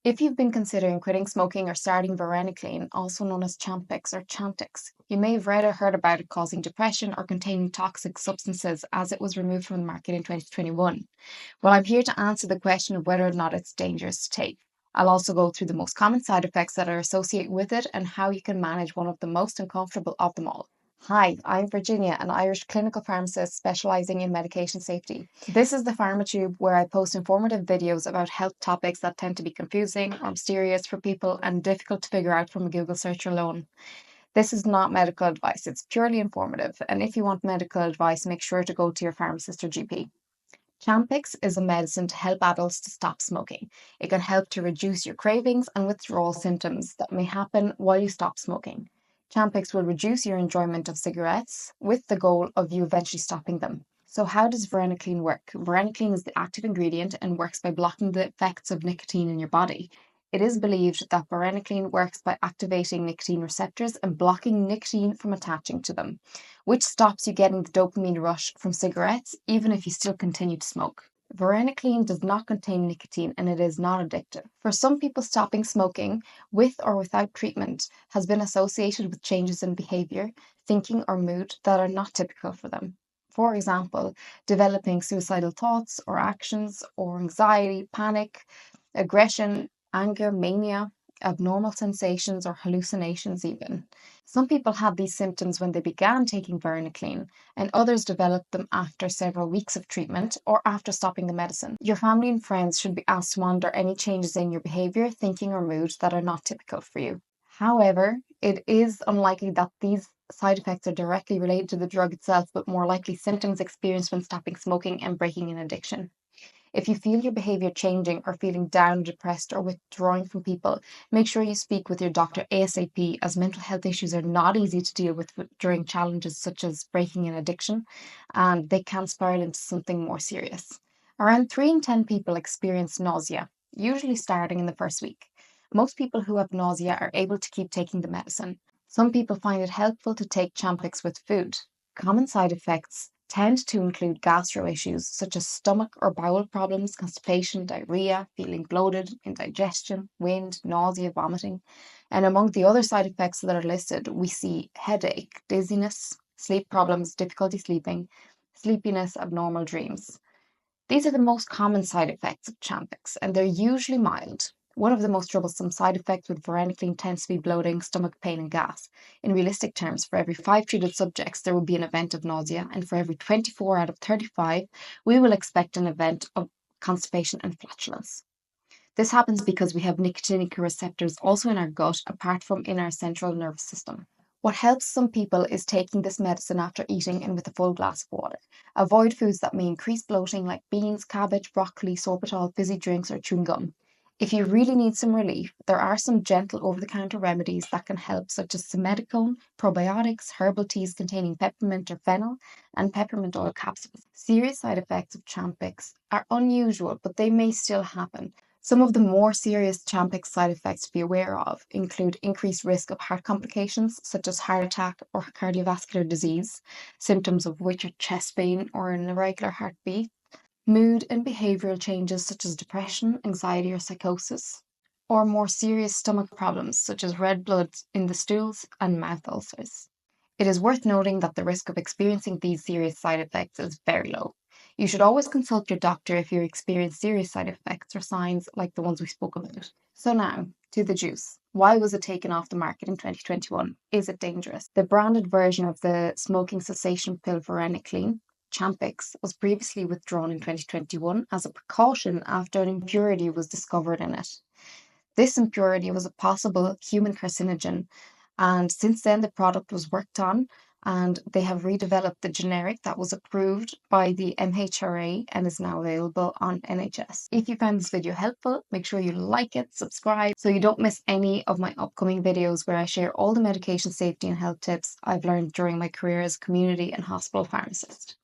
If you've been considering quitting smoking or starting Varenicline, also known as Champix or Chantix, you may have read or heard about it causing depression or containing toxic substances as it was removed from the market in 2021. Well, I'm here to answer the question of whether or not it's dangerous to take. I'll also go through the most common side effects that are associated with it and how you can manage one of the most uncomfortable of them all. Hi, I'm Virginia, an Irish clinical pharmacist specialising in medication safety. This is the PharmaTube, where I post informative videos about health topics that tend to be confusing or mysterious for people and difficult to figure out from a Google search alone. This is not medical advice, it's purely informative, and if you want medical advice, make sure to go to your pharmacist or GP. Champix is a medicine to help adults to stop smoking. It can help to reduce your cravings and withdrawal symptoms that may happen while you stop smoking. Champix will reduce your enjoyment of cigarettes with the goal of you eventually stopping them. So how does Varenicline work? Varenicline is the active ingredient and works by blocking the effects of nicotine in your body. It is believed that Varenicline works by activating nicotine receptors and blocking nicotine from attaching to them, which stops you getting the dopamine rush from cigarettes even if you still continue to smoke. Varenicline does not contain nicotine and it is not addictive. For some people, stopping smoking with or without treatment has been associated with changes in behavior, thinking, or mood that are not typical for them. For example, developing suicidal thoughts or actions, or anxiety, panic, aggression, anger, mania, abnormal sensations, or hallucinations even. Some people had these symptoms when they began taking Varenicline, and others developed them after several weeks of treatment or after stopping the medicine. Your family and friends should be asked to monitor any changes in your behavior, thinking, or mood that are not typical for you. However, it is unlikely that these side effects are directly related to the drug itself, but more likely symptoms experienced when stopping smoking and breaking an addiction. If you feel your behavior changing or feeling down, depressed, or withdrawing from people, make sure you speak with your doctor ASAP, as mental health issues are not easy to deal with during challenges such as breaking an addiction, and they can spiral into something more serious. Around 3 in 10 people experience nausea, usually starting in the first week. Most people who have nausea are able to keep taking the medicine. Some people find it helpful to take Champix with food. Common side effects tend to include gastro issues such as stomach or bowel problems, constipation, diarrhea, feeling bloated, indigestion, wind, nausea, vomiting. And among the other side effects that are listed, we see headache, dizziness, sleep problems, difficulty sleeping, sleepiness, abnormal dreams. These are the most common side effects of Champix, and they're usually mild. One of the most troublesome side effects with Varenicline tends to be bloating, stomach pain, and gas. In realistic terms, for every 5 treated subjects, there will be an event of nausea, and for every 24 out of 35, we will expect an event of constipation and flatulence. This happens because we have nicotinic receptors also in our gut, apart from in our central nervous system. What helps some people is taking this medicine after eating and with a full glass of water. Avoid foods that may increase bloating like beans, cabbage, broccoli, sorbitol, fizzy drinks, or chewing gum. If you really need some relief, there are some gentle over-the-counter remedies that can help, such as simedicone, probiotics, herbal teas containing peppermint or fennel, and peppermint oil capsules. Serious side effects of Champix are unusual, but they may still happen. Some of the more serious Champix side effects to be aware of include increased risk of heart complications such as heart attack or cardiovascular disease, symptoms of which are chest pain or an irregular heartbeat, mood and behavioural changes such as depression, anxiety, or psychosis, or more serious stomach problems such as red blood in the stools and mouth ulcers. It is worth noting that the risk of experiencing these serious side effects is very low. You should always consult your doctor if you experience serious side effects or signs like the ones we spoke about. So now, to the juice. Why was it taken off the market in 2021? Is it dangerous? The branded version of the smoking cessation pill Varenicline, Champix, was previously withdrawn in 2021 as a precaution after an impurity was discovered in it. This impurity was a possible human carcinogen, and since then the product was worked on and they have redeveloped the generic that was approved by the MHRA and is now available on NHS. If you found this video helpful, make sure you like it, subscribe, so you don't miss any of my upcoming videos where I share all the medication safety and health tips I've learned during my career as a community and hospital pharmacist.